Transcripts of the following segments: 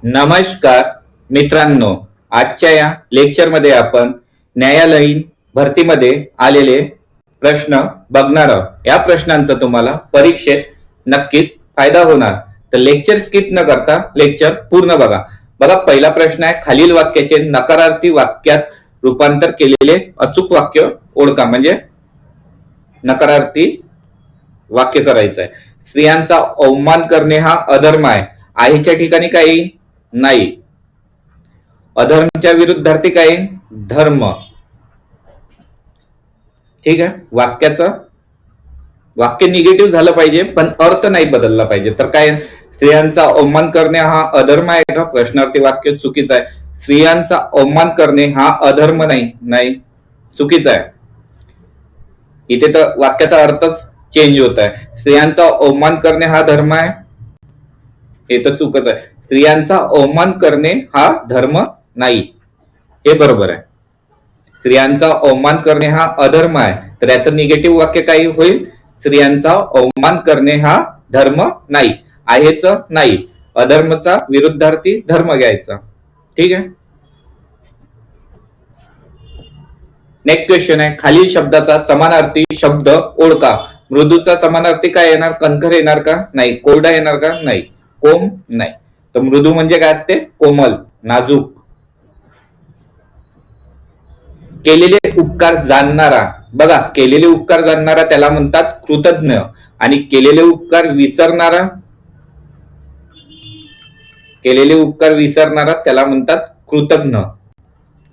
नमस्कार मित्रांनो, आजच्या या लेक्चरमध्ये आपण न्यायालयीन भरतीमध्ये आलेले प्रश्न बघणार आहोत। या प्रश्नांचा तुम्हाला परीक्षेत नक्कीच फायदा होणार, तर लेक्चर स्किप न करता लेक्चर पूर्ण बघा। बघा, पहिला प्रश्न आहे, खालील वाक्याचे नकारार्थी वाक्यात रूपांतर केलेले अचूक वाक्य ओळखा। म्हणजे नकारार्थी वाक्य करायचं आहे। स्त्रियांचा अवमान करणे हा अधर्म आहे। आईच्या ठिकाणी काही नाही। अधर्मच्या विरुद्धार्थी काय? धर्म। ठीक आहे, वाक्य निगेटिव्ह झालं पाहिजे पण अर्थ नाही बदलला पाहिजे। तर काय, स्त्रियांचा अवमान करणे हा अधर्म आहे का? प्रश्नार्थी वाक्य चुकीचं आहे। स्त्रियांचा अवमान करणे हा अधर्म नाही, चुकीचं आहे। इथे तर वाक्याचा अर्थच चेंज होत आहे। स्त्रियांचा अवमान करणे हा धर्म आहे, हे तर चुकच आहे। स्त्रियांचा अवमान करणे हा धर्म नाही, हे बरोबर आहे। स्त्रियांचा अवमान करणे हा अधर्म आहे, तर याचं निगेटिव्ह वाक्य काय होईल? स्त्रियांचा अवमान करणे हा धर्म नाही, आहेच नाही, अधर्मचा विरुद्धार्थी धर्म घ्यायचा। ठीक आहे, नेक्स्ट क्वेश्चन आहे, खालील शब्दाचा समानार्थी शब्द ओळखा। मृदूचा समानार्थी काय येणार? कणखर येणार का? नाही। कोरडा येणार का? नाही। कोम नाही। तर मृदू म्हणजे काय असते? कोमल, नाजूक। केलेले उपकार जाणणारा, बघा, केलेले उपकार जाणणारा त्याला म्हणतात कृतज्ञ, आणि केलेले उपकार विसरणारा त्याला म्हणतात कृतज्ञ।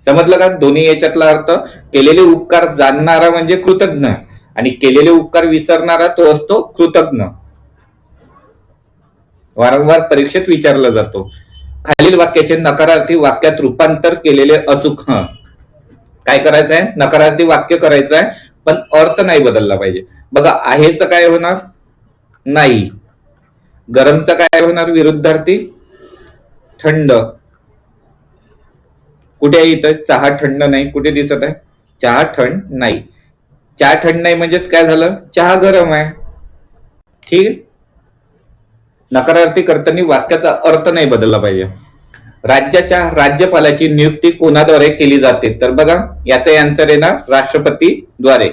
समजलं का दोन्ही याच्यातला अर्थ? केलेले उपकार जाणणारा म्हणजे कृतज्ञ, आणि केलेले उपकार विसरणारा तो असतो कृतज्ञ। वारंवार परीक्षेत विचारला जातो। खालील वाक्याचे नकारार्थी वाक्यात रूपांतर केलेले अचूक। काय करायचं आहे? नकारार्थी वाक्य करायचं आहे पण अर्थ नाही बदलला पाहिजे। बघा, आहेच काय होणार? नाही। गरमचा काय होणार? विरुद्धार्थी थंड। कुठे आहे इथं? चहा थंड नाही, कुठे दिसत आहे? चहा थंड नाही। चहा थंड नाही म्हणजेच काय झालं? चहा गरम आहे। ठीक आहे, नकारार्थी करताना वाक्याचा अर्थ नाही बदलला पाहिजे। राज्याच्या राज्यपालाची नियुक्ती कोणाद्वारे केली जाते? तर बघा, याचा आन्सर येणार राष्ट्रपती द्वारे।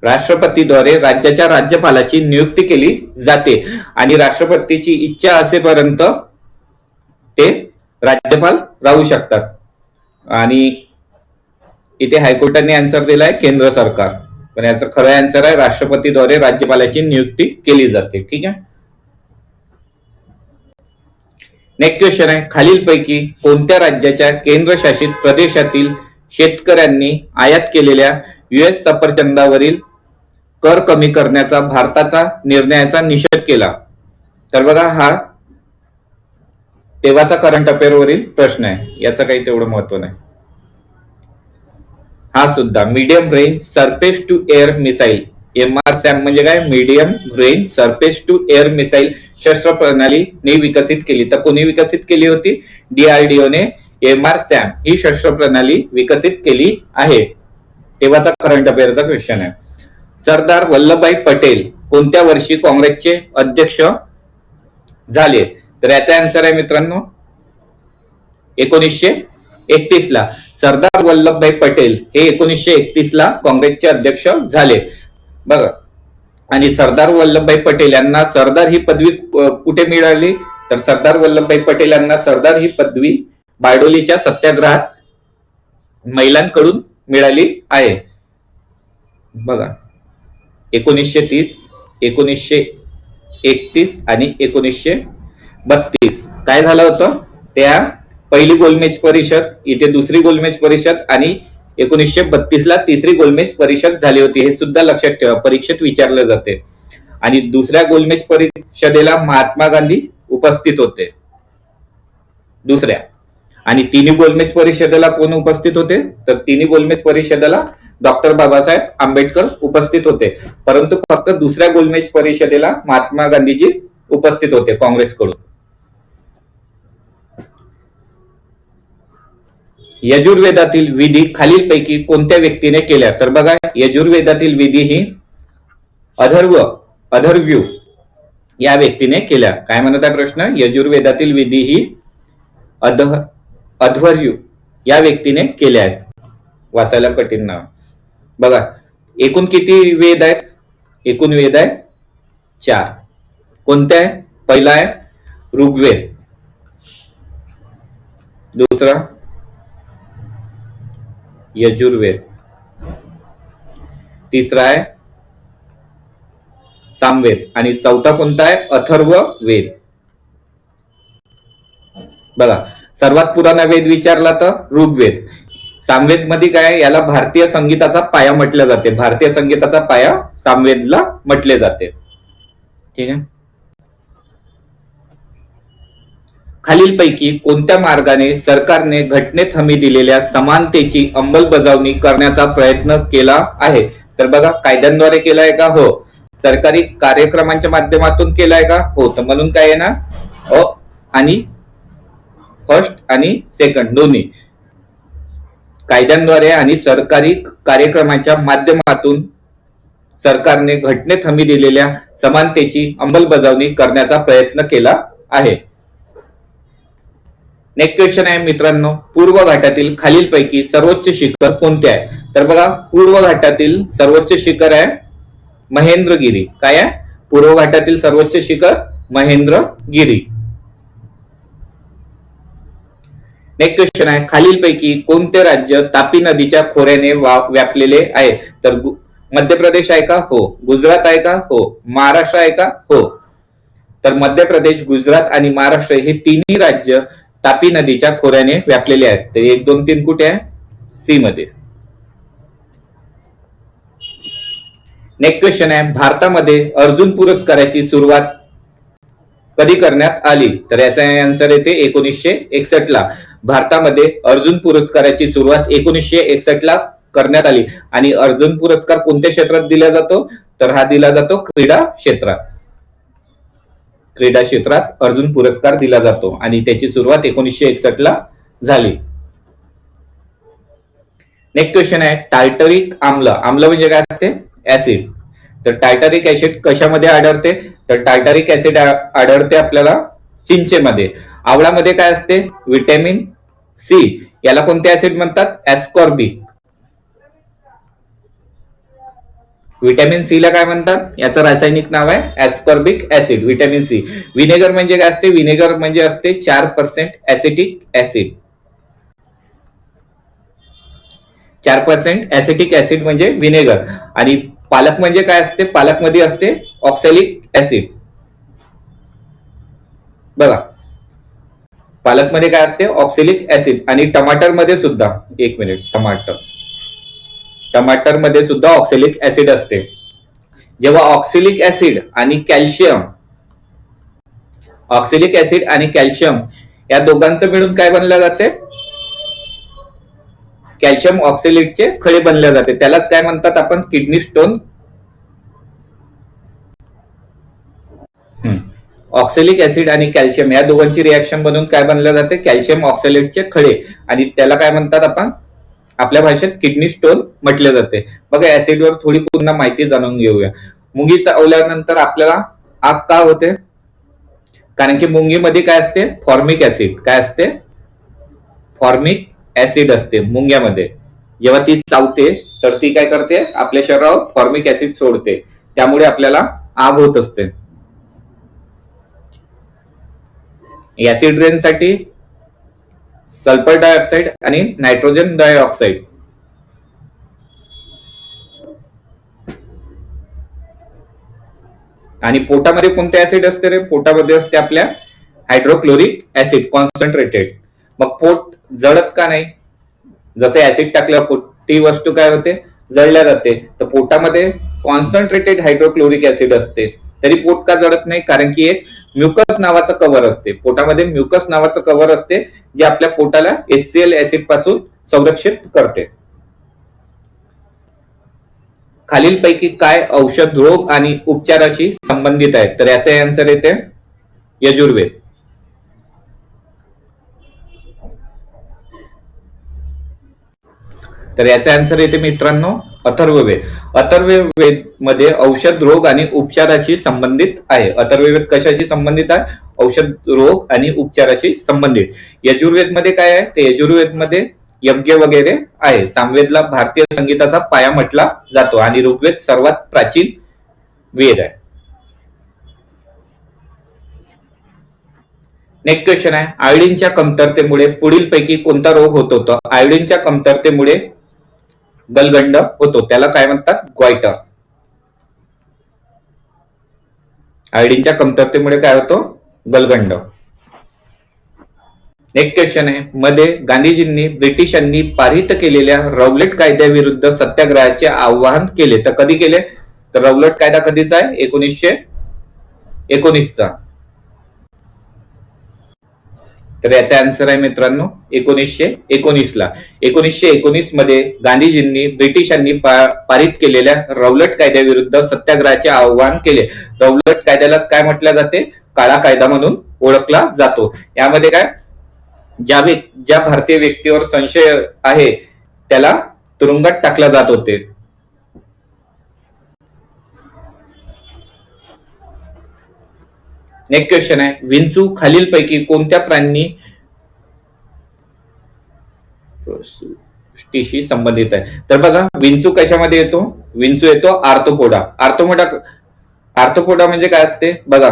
राष्ट्रपतीद्वारे राज्याच्या राज्यपालाची नियुक्ती केली जाते, आणि राष्ट्रपतीची इच्छा असेपर्यंत ते राज्यपाल राहू शकतात। आणि इथे हायकोर्टाने आन्सर दिलाय केंद्र सरकार, पण याचं खरं आन्सर आहे राष्ट्रपतीद्वारे राज्यपालाची नियुक्ती केली जाते। ठीक आहे, नेक्स्ट क्वेश्चन आहे, खालीलपैकी कोणत्या राज्याच्या केंद्रशासित प्रदेशातील शेतकऱ्यांनी आयात केलेल्या US सफरचंदावरील कर कमी करण्याचा भारताचा निर्णयाचा निषेध केला? तर बघा, हा तेव्हाचा करंट अफेअर वरील प्रश्न आहे, याचं काही तेवढं महत्व नाही। हा सुद्धा medium range surface to air missile, MRSAM म्हणजे काय? Medium range surface to air missile शस्त्र प्रणालीने विकसित केली। तर कोणी विकसित केली होती? DRDO ने MRSAM ही शस्त्र प्रणाली विकसित केली आहे। तेव्हाचा करंट अफेअरचा क्वेश्चन आहे। सरदार वल्लभभाई पटेल कोणत्या वर्षी काँग्रेसचे अध्यक्ष झाले? तर याचा आन्सर आहे मित्रांनो 1931 ला। सरदार वल्लभभाई पटेल हे 1931 ला काँग्रेसचे अध्यक्ष झाले। बघा, आणि सरदार वल्लभभाई पटेल यांना सरदार ही पदवी कुठे मिळाली? तर सरदार वल्लभभाई पटेल यांना सरदार ही पदवी बारडोलीच्या सत्याग्रहात महिलांकडून मिळाली आहे। बघा, 1930, 1931 आणि 1932 काय झालं होतं? त्या पहिली गोलमेज परिषद, इथे दुसरी गोलमेज परिषद, आणि 1932 ला तिसरी गोलमेज परिषद झाली होती। हे सुद्धा लक्षात ठेवा, परीक्षेत विचारले जाते। आणि दुसऱ्या गोलमेज परिषदेला महात्मा गांधी उपस्थित होते दुसऱ्या, आणि तिन्ही गोलमेज परिषदेला कोण उपस्थित होते? तर तिन्ही गोलमेज परिषदेला डॉक्टर बाबासाहेब आंबेडकर उपस्थित होते, परंतु फक्त दुसऱ्या गोलमेज परिषदेला महात्मा गांधीजी उपस्थित होते काँग्रेसकडून। यजुर्वेदातील विधी खालीलपैकी कोणत्या व्यक्तीने केल्या? तर बघा, यजुर्वेदातील विधी ही अथर्वव्यूह या व्यक्तीने केल्या. काय म्हणत आहे प्रश्न? यजुर्वेदातील विधी ही अध्वर्यू या व्यक्तीने केल्या आहेत. वाचायला कठीण नाव. बघा, एकूण किती वेद आहेत? एकूण वेद आहे 4. कोणते आहे? पहिला आहे ऋग्वेद, दुसरा यजुर्वेद, तिसरा आहे सामवेद आणि चौथा कोणता आहे? अथर्ववेद. बघा, सर्वात पुराणा वेद विचारला तर ऋग्वेद. सामवेद मध्ये काय? याला भारतीय संगीताचा पाया म्हटलं जाते. भारतीय संगीताचा पाया सामवेदला म्हटले जाते. ठीक आहे. खालीलपैकी कोणत्या मार्गाने सरकारने घटनेत हमी दिलेल्या समानतेची अंमलबजावणी करण्याचा प्रयत्न केला आहे? तर बघा, कायद्यांद्वारे केलाय का? हो. सरकारी कार्यक्रमांच्या माध्यमातून केलाय का? हो. तर म्हणून काय आहे ना, आणि फर्स्ट आणि सेकंड दोन्ही. कायद्यांद्वारे आणि सरकारी कार्यक्रमांच्या माध्यमातून सरकारने घटनेत हमी दिलेल्या समानतेची अंमलबजावणी करण्याचा प्रयत्न केला आहे. नेक्स्ट क्वेश्चन आहे मित्रांनो, पूर्व घाटातील खालीलपैकी सर्वोच्च शिखर कोणते आहे? तर बघा, पूर्व घाटातील सर्वोच्च शिखर आहे महेंद्रगिरी. काय आहे? पूर्व घाटातील सर्वोच्च शिखर महेंद्रगिरी. नेक्स्ट क्वेश्चन आहे, खालीलपैकी कोणते राज्य तापी नदीच्या खोऱ्याने व्यापलेले आहे? तर मध्य प्रदेश आहे का? हो. गुजरात आहे का? हो. महाराष्ट्र आहे का? हो. तर मध्य प्रदेश, गुजरात आणि महाराष्ट्र हे तिन्ही राज्य तापी नदीच्या खोऱ्याने व्यापलेले आहेत. तर 1, 2, 3 कुठे आहे? सी मध्ये. नेक्स्ट क्वेश्चन आहे, भारतामध्ये अर्जुन पुरस्काराची सुरुवात कधी करण्यात आली? तर याचा आन्सर येते 1961 ला. भारतामध्ये अर्जुन पुरस्काराची सुरुवात 1961 ला करण्यात आली. आणि अर्जुन पुरस्कार कोणत्या क्षेत्रात दिला जातो? तर हा दिला जातो क्रीडा क्षेत्रात. क्रीडा क्षेत्रात अर्जुन पुरस्कार दिला जातो आणि त्याची सुरुवात 1961 ला झाली. नेक्स्ट क्वेश्चन आहे, टार्टरिक आम्ल. आम्ल म्हणजे काय असते? ऍसिड. तर टार्टरिक ऍसिड कशामध्ये आढळते? तर टार्टरिक ऍसिड आढळते आपल्याला चिंचेमध्ये. आवळामध्ये काय असते? Vitamin C. याला कोणते ऍसिड म्हणतात? ऍस्कॉर्बिक. व्हिटॅमिन सी ला काय म्हणतात? याचं रासायनिक नाव आहे ऍस्कॉर्बिक ऍसिड, व्हिटॅमिन सी. विनेगर म्हणजे काय असते? विनेगर म्हणजे असते 4% ऍसिटिक ऍसिड. 4% ऍसिटिक ऍसिड म्हणजे विनेगर. आणि पालक म्हणजे काय असते? पालक मध्ये असते ऑक्सॅलिक ऍसिड. बघा, पालक मध्ये काय असते? Oxalic acid. आणि टमाटर मध्ये सुद्धा, 1 मिनिट, टमाटर मध्ये सुद्धा ऑक्सॅलिक ऍसिड असते. जेव्हा ऑक्सॅलिक ऍसिड आणि कॅल्शियम या दोघांचं मिळून काय बनलं जाते? कॅल्शियम ऑक्सॅलेटचे खडे बनले जाते. त्यालाच काय म्हणतात आपण? Kidney stone. ऑक्सॅलिक ऍसिड आणि कॅल्शियम या दोघांची रिएक्शन बनून काय बनले जाते? कॅल्शियम ऑक्सॅलेटचे खडे. आणि त्याला काय म्हणतात आपण? आपल्या भाषेत किडनी स्टोन म्हटले जाते. बघा, ऍसिडवर थोडी पुन्हा माहिती जाणून घेऊया. मुंगी चावल्यानंतर आपल्याला आग का होते? कारण की मुंगीमध्ये काय असते? Formic acid. काय असते? फॉर्मिक ऍसिड असते मुंग्यामध्ये. जेव्हा ती चावते तर ती काय करते? आपल्या शरीरावर फॉर्मिक ऍसिड सोडते. त्यामुळे आपल्याला आग होत असते. ऍसिड रेन साठी सल्फर डायऑक्साइड आणि नायट्रोजन डायऑक्साइड. आणि पोटामध्ये कोणते ऍसिड असते रे? पोटामध्ये असते आपल्या हायड्रोक्लोरिक ऍसिड कॉन्सन्ट्रेटेड. मग पोट जळत का नाही? जसे ऍसिड टाकल्यावर ती वस्तू काय होते? जळल्या जाते. तर पोटामध्ये कॉन्सन्ट्रेटेड हायड्रोक्लोरिक ऍसिड असते, तरी पोट का जळत नाही? कारण की एक म्युकस नावाचं कव्हर असते. पोटामध्ये म्युकस नावाचं कव्हर असते जे आपल्या पोटाला HCl ऍसिड पासून संरक्षित करते. खालीलपैकी काय औषध रोग आणि उपचाराशी संबंधित आहे? तर याचे आन्सर येते यजुर्वेद. तर याचा आन्सर येते मित्रांनो अथर्ववेद. अथर्ववेद मध्ये औषध, रोग आणि उपचाराशी संबंधित आहे. अथर्ववेद कशाशी संबंधित आहे? औषध, रोग आणि उपचाराशी संबंधित. यजुर्वेद मध्ये काय आहे? ते यजुर्वेद मध्ये यज्ञ वगैरे आहे. सामवेदला भारतीय संगीताचा पाया म्हटला जातो आणि ऋग्वेद सर्वात प्राचीन वेद आहे. नेक्स्ट क्वेश्चन आहे, आयोडीनच्या कमतरतेमुळे पुढीलपैकी कोणता रोग होतो? तर आयोडीनच्या कमतरतेमुळे गलगंड होतो, त्याला काय म्हणतात? ग्वायटर. आयोडीनच्या कमतरतेमुळे काय होतो? गलगंड. नेक्स्ट क्वेश्चन आहे, मध्ये गांधीजींनी ब्रिटिशांनी पारित केलेल्या रौलट कायद्याविरुद्ध सत्याग्रहाचे आवाहन केले, तर कधी केले? तर रौलट कायदा कधीचा आहे? 1919 चा. तर याचा आन्सर आहे मित्रांनो 1919 ला. 1919 मध्ये गांधीजींनी ब्रिटिशांनी पारित केलेल्या रौलट कायद्याविरुद्ध सत्याग्रहाचे आवाहन केले. रौलट कायद्यालाच काय म्हटलं जाते? काळा कायदा म्हणून ओळखला जातो. यामध्ये काय, ज्या भारतीय व्यक्तीवर संशय आहे त्याला तुरुंगात टाकला जात होते. नेक्स्ट क्वेश्चन आहे, विंचू खालीलपैकी कोणत्या प्राणी सृष्टीशी संबंधित आहे? तर बघा, विंचू कशामध्ये येतो? विंचू येतो आर्थ्रोपोडा. आर्थ्रोपोडा म्हणजे काय असते? बघा,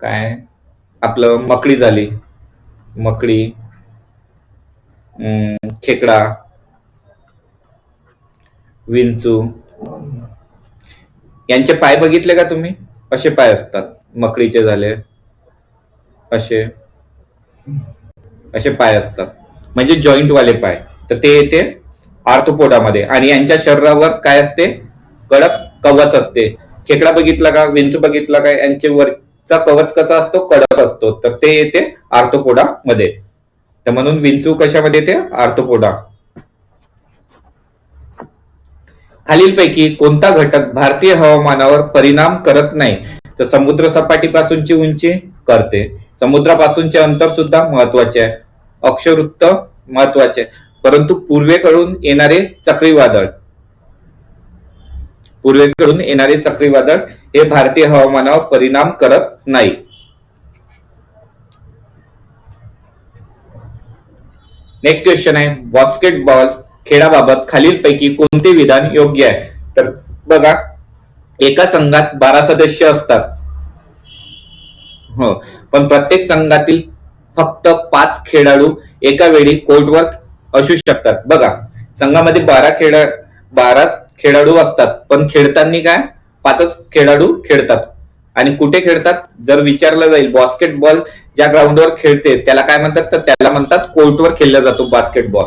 काय आपलं मकडी झाली, मकडी, खेकडा, विंचू, यांचे पाय बघितले का तुम्ही? असे पाय असतात. मकडीचे झाले असे पाय असतात, म्हणजे जॉईंट वाले पाय. तर ते येते आर्थ्रोपोडामध्ये. आणि यांच्या शरीरावर काय असते? कडक कवच असते. खेकडा बघितला का? विंचू बघितला का? यांचे वरचा कवच कसा असतो? कडक असतो. तर ते येते आर्थ्रोपोडा मध्ये. तर म्हणून विंचू कशामध्ये येते? आर्थ्रोपोडा. खालीलपैकी कोणता घटक भारतीय हवामानावर परिणाम करत नाही? तर समुद्र सपाटीपासूनची उंची करते. समुद्रापासूनचे अंतर सुद्धा महत्वाचे आहे. अक्षवृत्त महत्वाचे, परंतु पूर्वेकडून येणारे चक्रीवादळ हे भारतीय हवामानावर परिणाम करत नाही. नेक्स्ट क्वेश्चन आहे, बास्केटबॉल खेळाबाबत खालीलपैकी कोणते विधान योग्य आहे? तर बघा, एका संघात 12 सदस्य असतात, हो, पण प्रत्येक संघातील फक्त 5 खेळाडू एका वेळी कोर्टवर असू शकतात. बघा, संघामध्ये 12 खेळाडू असतात, पण खेळताना काय 5च खेळाडू खेळतात. आणि कुठे खेळतात? जर विचारलं जाईल, बास्केटबॉल ज्या ग्राउंडवर खेळते त्याला काय म्हणतात? तर त्याला म्हणतात कोर्टवर खेळला जातो बास्केटबॉल.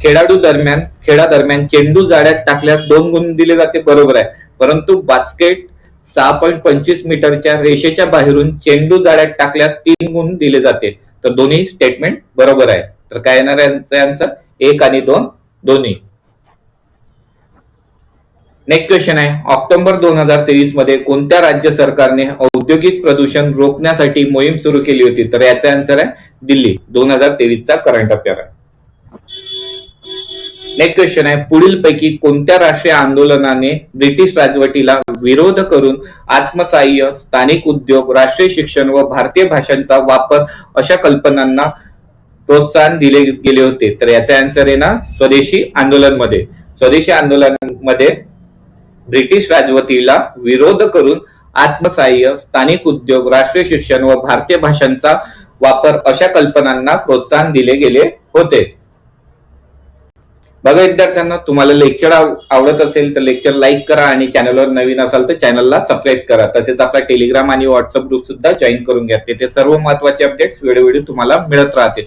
खेळादरम्यान चेंडू जाळ्यात टाकल्यास 2 गुण दिले जाते, बरोबर आहे. परंतु बास्केट 6.25 मीटरच्या रेषेच्या बाहेरून चेंडू जाळ्यात टाकल्यास 3 गुण दिले जाते. तर दोन्ही स्टेटमेंट बरोबर आहे. तर काय येणार आहे आन्सर? 1 आणि 2 दोन्ही. नेक्स्ट क्वेश्चन आहे, ऑक्टोबर 2023 मध्ये कोणत्या राज्य सरकारने औद्योगिक प्रदूषण रोखण्यासाठी मोहीम सुरू केली होती? तर याचा आन्सर आहे दिल्ली. 2023 चा करंट अफेअर आहे. नेक्स्ट क्वेश्चन आहे, पुढीलपैकी कोणत्या राष्ट्रीय आंदोलनाने ब्रिटिश राजवटीला विरोध करून आत्मसहाय्य, स्थानिक उद्योग, राष्ट्रीय शिक्षण व भारतीय भाषांचा वापर अशा कल्पनांना प्रोत्साहन दिले गेले होते? तर याचा आन्सर आहे ना स्वदेशी आंदोलनमध्ये. स्वदेशी आंदोलनामध्ये ब्रिटिश राजवटीला विरोध करून आत्मसहाय्य, स्थानिक उद्योग, राष्ट्रीय शिक्षण व भारतीय भाषांचा वापर अशा कल्पनांना प्रोत्साहन दिले गेले होते. बघा विद्यार्थ्यांना, तुम्हाला लेक्चर आवडत असेल तर लेक्चर लाईक करा आणि चॅनलवर नवीन असाल तर चॅनलला सबस्क्राईब करा. तसेच आपला टेलिग्राम आणि व्हॉट्सअप ग्रुप सुद्धा जॉईन करून घ्या. तेथे सर्व महत्त्वाचे अपडेट्स वेळोवेळी तुम्हाला मिळत राहतील.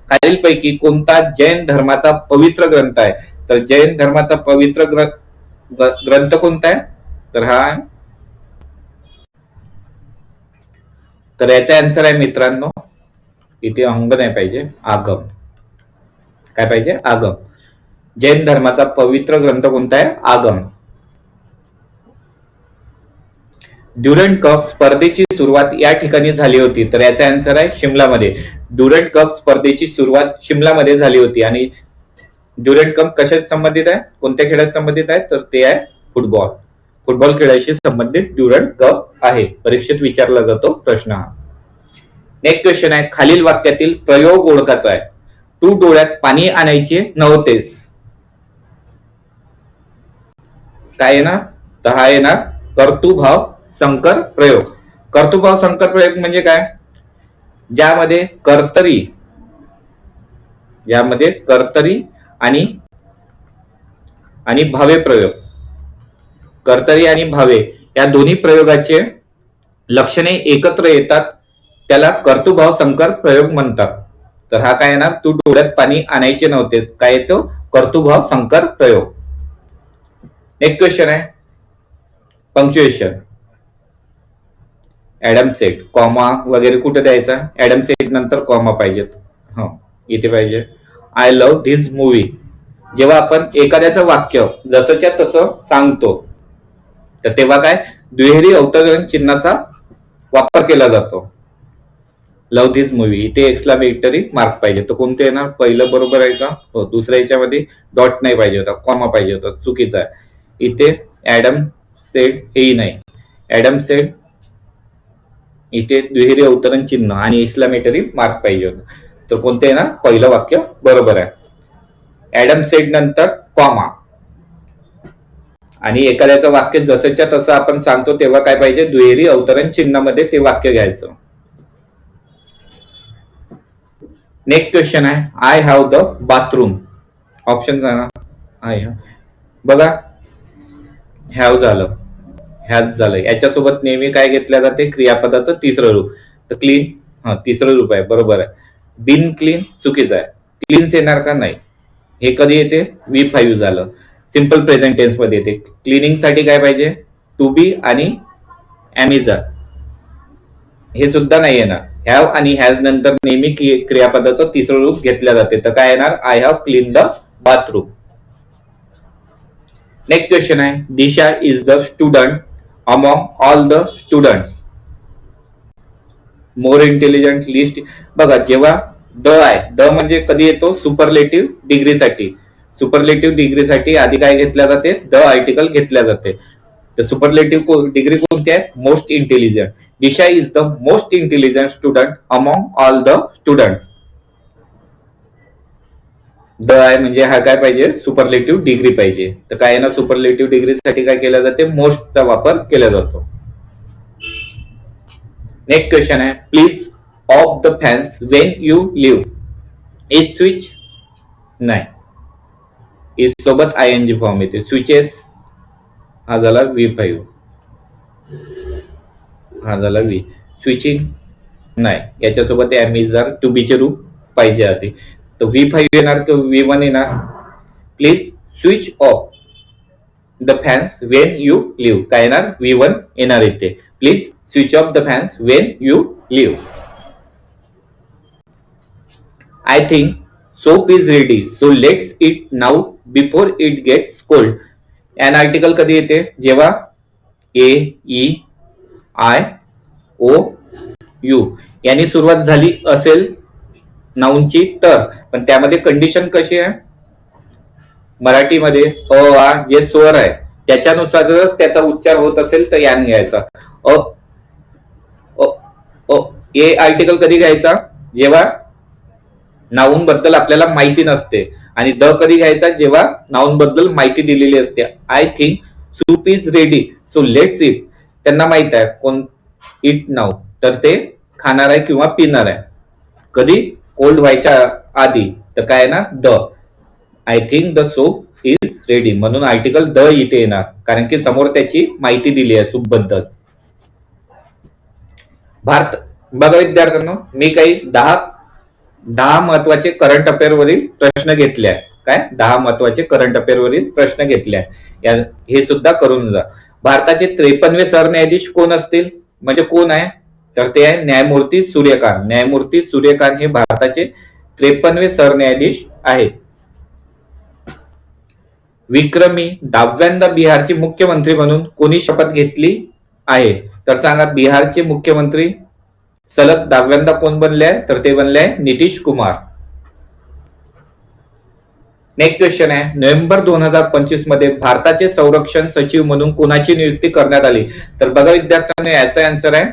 खालीलपैकी कोणता जैन धर्माचा पवित्र ग्रंथ आहे? तर जैन धर्माचा पवित्र ग्रंथ कोणता आहे? तर हा, तर याचा आन्सर आहे मित्रांनो, इथे अंग नाही पाहिजे, आगम. काय पाहिजे? आगम. जैन धर्माचा पवित्र ग्रंथ कोणता आहे? आगम. ड्युरंट कप स्पर्धेची सुरुवात या ठिकाणी झाली होती. तर याचा आन्सर आहे शिमलामध्ये. ड्युरंट कप स्पर्धेची सुरुवात शिमलामध्ये झाली होती आणि ड्युरेंट कप कशाशी संबंधित आहे, कोणत्या खेळाशी संबंधित आहे, तर ते आहे फुटबॉल. फुटबॉल खेळाशी संबंधित ड्युरेंट कप आहे. परीक्षेत विचारला जातो प्रश्न हा. नेक्स्ट क्वेश्चन आहे, खालील वाक्यातील प्रयोग ओळखायचा आहे. तू डोळ्यात पाणी आणायचे नव्हतेस. काय येणार, तर हा येणार कर्तृभाव संकर प्रयोग. कर्तृभाव संकर प्रयोग म्हणजे काय, ज्यामध्ये कर्तरी आणि भावे प्रयोग, कर्तरी आणि भावे या दोन्ही प्रयोगाचे लक्षणे एकत्र येतात, त्याला कर्तृभाव संकर प्रयोग म्हणतात. तर हा काय येणार, तू डोळ्यात पाणी आणायचे नव्हतेस, काय येतो, कर्तृभाव संकर प्रयोग. नेक्स्ट क्वेश्चन आहे पंक्च्युएशन. ऍडम सेट, कॉमा वगैरे कुठे द्यायचा, ऍडम सेट नंतर कॉमा पाहिजेत. हो, इथे पाहिजे. I love this movie. जेव्हा आपण एखाद्याचं वाक्य जसंच्या तसं सांगतो तर तेव्हा काय दुहेरी अवतरण चिन्हाचा वापर केला जातो. लव्ह धिस मूवी, इथे एक्सक्लामेटरी मार्क पाहिजे. तर कोणते येणार, पहिलं बरोबर आहे का, हो. दुसऱ्या याच्यामध्ये डॉट नाही पाहिजे होता, कॉमा पाहिजे होता, चुकीचा आहे. इथे ऍडम सेड हेही नाही, ऍडम सेड इथे दुहेरी अवतरण चिन्ह आणि एक्सक्लामेटरी मार्क पाहिजे होतं. तर कोणते येणार, पहिलं वाक्य बरोबर आहे. ऍडम सेड नंतर कॉमा, आणि एखाद्याचं वाक्य जसंच्या तसं आपण सांगतो तेव्हा काय पाहिजे, दुहेरी अवतरण चिन्हामध्ये ते वाक्य घ्यायचं. नेक्स्ट क्वेश्चन आहे, I have the bathroom. Option सांगा. आय हॅव, बघा हॅव झालं, हॅज झालं, याच्यासोबत नेहमी काय घेतल्या जाते, क्रियापदाचं तिसरं रूप. तर क्लीन, हा तिसरं रूप आहे, बरोबर आहे. बिन क्लीन चुकीचं आहे, क्लीन्स येणार का, नाही. हे कधी येते, V5 झालं, सिंपल प्रेझेंट टेन्स मध्ये येते. क्लिनिंग साठी काय पाहिजे, टू बी आणि ॲमिझर, हे सुद्धा नाही येणार. हॅव आणि हॅज नंतर नेहमी क्रियापदाचं तिसरं रूप घेतल्या जाते. तर काय येणार, I have clean the bathroom. Next question आहे, Disha is the student among all the students. More intelligent list. बघा जेव्हा द आहे, द म्हणजे कधी येतो, सुपरलेटिव्ह डिग्रीसाठी. सुपरलेटिव्ह डिग्रीसाठी आधी काय घेतल्या जाते, द आर्टिकल घेतल्या जाते. तर सुपरलेटिव्ह डिग्री कोणती आहे, most intelligent. Disha is the most intelligent student among all the students. The आहे म्हणजे हा काय पाहिजे, सुपरलेटिव्ह डिग्री पाहिजे. तर काय ना, सुपरलेटिव्ह डिग्रीसाठी काय केलं जाते, मोस्टचा वापर केला जातो. नेक्स्ट क्वेश्चन आहे, please off the fans when you leave. Is switch नाही, इज सोबत ING फॉर्म येते. स्विचेस हा झाला V5, हा झाला V. स्विचिंग नाही, याच्यासोबत ॲमिझर टू बीचे रूप पाहिजे आधी. तर V5 येणार किंवा V1 येणार. Please switch off the fans when you leave, काय येणार, V1 येणार इथे. Please switch off the fans when you leave. I think soup is ready so let's eat now before it gets cold. An article कधी येते, जेव्हा AEIOU यांनी सुरुवात झाली असेल नाऊनची तर. पण त्यामध्ये कंडिशन कशी आहे, मराठीमध्ये आ जे स्वर आहे त्याच्यानुसार जर त्याचा उच्चार होत असेल तर यान घ्यायचा. ए आर्टिकल कधी घ्यायचा, जेव्हा नाऊन बद्दल आपल्याला माहिती नसते. आणि द कधी घ्यायचा, जेव्हा नाऊन बद्दल माहिती दिलेली असते. I think soup is ready so let's it, त्यांना माहित आहे कोण इट नाऊ, तर ते खाणार आहे किंवा पिणार आहे. कधी, कोल्ड व्हायच्या आधी. तर काय ना, the. I think the soup is ready, म्हणून आर्टिकल द इथे येणार, कारण की समोर त्याची माहिती दिली आहे सूप बद्दल. भारत, बघा विद्यार्थ्यांनो, मी काही 10 महत्वाचे करंट अफेअर वरील प्रश्न घेतले आहे. काय 10 महत्वाचे करंट अफेअर वरील प्रश्न घेतले आहे, हे सुद्धा करून जा. भारताचे 53वे सरन्यायाधीश कोण असतील, म्हणजे कोण आहे, तर ते आहे न्यायमूर्ती सूर्यकांत. न्यायमूर्ती सूर्यकांत हे भारताचे 53वे सरन्यायाधीश आहेत. विक्रमी 10व्यांदा बिहारचे मुख्यमंत्री म्हणून कोणी शपथ घेतली आहे, तर सांगा. बिहारचे मुख्यमंत्री सलग 10व्यांदा कोण बनले आहे, तर ते बनले आहे नितीश कुमार. नेक्स्ट क्वेश्चन आहे, नोव्हेंबर 2025 मध्ये भारताचे संरक्षण सचिव म्हणून कोणाची नियुक्ती करण्यात आली? तर बघा विद्यार्थ्यांनो, याचा आन्सर आहे,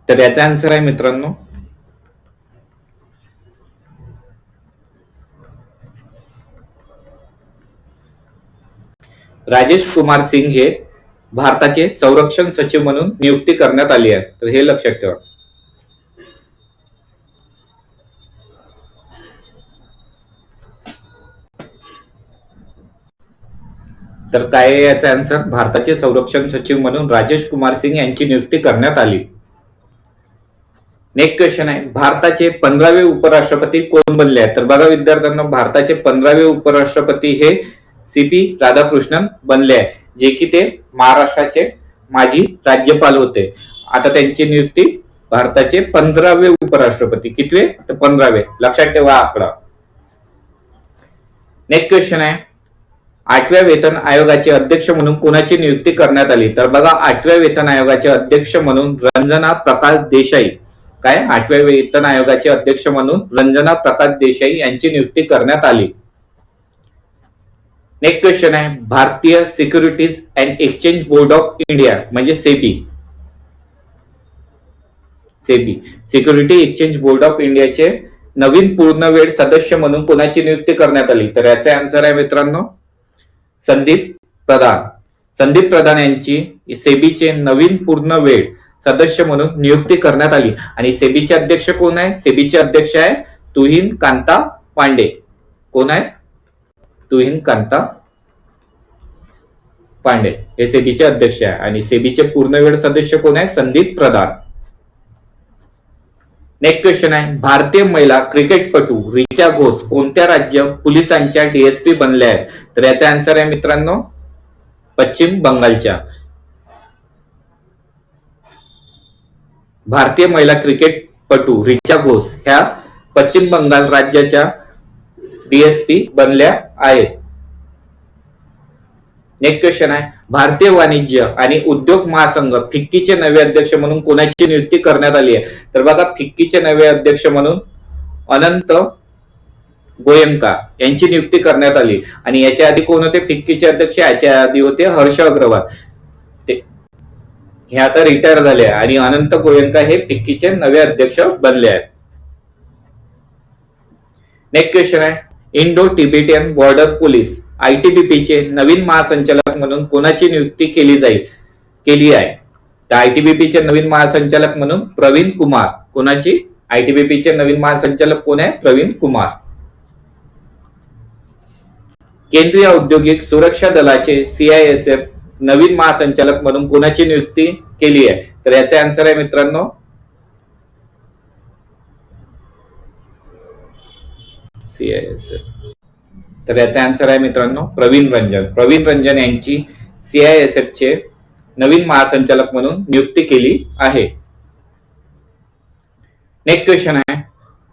तर याचा आन्सर आहे मित्रांनो राजेश कुमार सिंग हे भारताचे संरक्षण सचिव म्हणून नियुक्ती करण्यात आली आहे. तर हे लक्षात ठेवा. तर काय आहे याचा आन्सर? भारताचे संरक्षण सचिव म्हणून राजेश कुमार सिंग यांची नियुक्ती करण्यात आली. नेक्स्ट क्वेश्चन आहे, भारताचे 15वे उपराष्ट्रपती कोण बनले आहेत? तर बघा विद्यार्थ्यांना, भारताचे 15वे उपराष्ट्रपती हे सीपी राधाकृष्णन बनले आहे, जे की ते महाराष्ट्राचे माजी राज्यपाल होते. आता त्यांची नियुक्ती भारताचे 15वे उपराष्ट्रपती. कितवे? तर 15वे. लक्षात ठेवा आकडा. नेक्स्ट क्वेश्चन आहे, 8व्या वेतन आयोगाचे अध्यक्ष म्हणून कोणाची नियुक्ती करण्यात आली? तर बघा, 8व्या वेतन आयोगाचे अध्यक्ष म्हणून रंजना प्रकाश देसाई. काय? 8व्या वेतन आयोगाचे अध्यक्ष म्हणून रंजना प्रकाश देसाई यांची नियुक्ती करण्यात आली. नेक्स्ट क्वेश्चन आहे, भारतीय securities and exchange board of India म्हणजे SEBI security exchange board of इंडियाचे नवीन पूर्णवेळ सदस्य म्हणून कोणाची नियुक्ती करण्यात आली? तर याचा आन्सर आहे मित्रांनो संदीप प्रधान. संदीप प्रधान यांची सेबीचे नवीन पूर्णवेळ सदस्य म्हणून नियुक्ती करण्यात आली. आणि सेबीचे अध्यक्ष कोण आहे? सेबीचे अध्यक्ष आहे तुहिन कांता पांडे. कोण आहे? तुहिन कांता पांडे हे सेबीचे अध्यक्ष आहे. आणि सेबीचे पूर्णवेळ सदस्य कोण आहे? संदीप प्रधान. नेक्स्ट क्वेश्चन आहे, भारतीय महिला क्रिकेटपटू रिचा घोष कोणत्या राज्य पोलिसांच्या डीएसपी बनल्या आहेत? तर याचा आन्सर आहे मित्रांनो पश्चिम बंगालच्या. भारतीय महिला क्रिकेटपटू रिचा घोष ह्या पश्चिम बंगाल राज्याच्या डीएसपी बनल्या आहेत. नेक्स्ट क्वेश्चन आहे, भारतीय वाणिज्य आणि उद्योग महासंघ फिक्कीचे नवे अध्यक्ष म्हणून कोणाची नियुक्ती करण्यात आली आहे? तर बघा, फिक्कीचे नवे अध्यक्ष म्हणून अनंत गोयंका यांची नियुक्ती करण्यात आली. आणि याच्या आधी कोण होते फिक्कीचे अध्यक्ष? याच्या आधी होते हर्ष अग्रवाल. हे आता रिटायर झाले आणि अनंत गोयंका हे फिक्कीचे नवे अध्यक्ष बनले आहेत. नेक्स्ट क्वेश्चन आहे, Indo Tibetan border police ITBP चे नवीन महासंचालक म्हणून कोणाची नियुक्ती केली आहे? तर ITBP चे नवीन महासंचालक म्हणून प्रवीण कुमार. कोणाची? ITBP चे नवीन महासंचालक कोण आहे? प्रवीण कुमार. केंद्रीय औद्योगिक सुरक्षा दलाचे CISF नवीन महासंचालक म्हणून कोणाची नियुक्ती केली आहे? तर याचा आन्सर आहे मित्रांनो CISF. तर याचा आन्सर आहे मित्रांनो प्रवीण रंजन. प्रवीण रंजन यांची CISF चे नवीन महासंचालक म्हणून नियुक्ती केली आहे. नेक्स्ट क्वेश्चन आहे,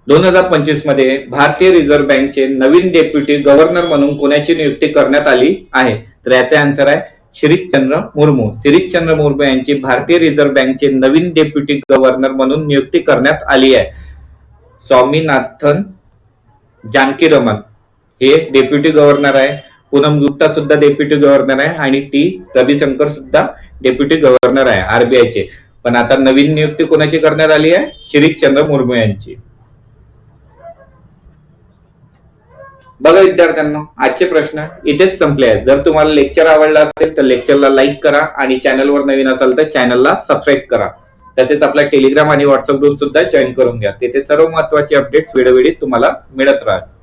2025 मध्ये भारतीय रिझर्व्ह बँकचे नवीन डेप्युटी गव्हर्नर म्हणून कोणाची नियुक्ती करण्यात आली आहे? तर याचा आन्सर आहे शिरीषचंद्र मुर्मू. शिरीषचंद्र मुर्मू यांची भारतीय रिझर्व्ह बँकचे नवीन डेप्युटी गव्हर्नर म्हणून नियुक्ती करण्यात आली आहे. स्वामीनाथन जानकीरमन हे डेप्युटी गव्हर्नर आहे. पूनम गुप्ता सुद्धा डेप्युटी गव्हर्नर आहे आणि टी रविशंकर सुद्धा डेप्युटी गव्हर्नर आहे RBI चे. पण आता नवीन नियुक्ती कोणाची करण्यात आली आहे? शिरीषचंद्र मुर्मू यांची. बघा विद्यार्थ्यांनो, आजचे प्रश्न इथेच संपले आहेत. जर तुम्हाला लेक्चर आवडला असेल तर लेक्चरला लाईक करा आणि चॅनलवर नवीन असाल तर चॅनलला सबस्क्राईब करा. तसेच आपला टेलिग्राम आणि व्हॉट्सअप ग्रुप सुद्धा जॉईन करून घ्या. तिथे सर्व महत्त्वाचे अपडेट्स वेळोवेळी तुम्हाला मिळत राहतील.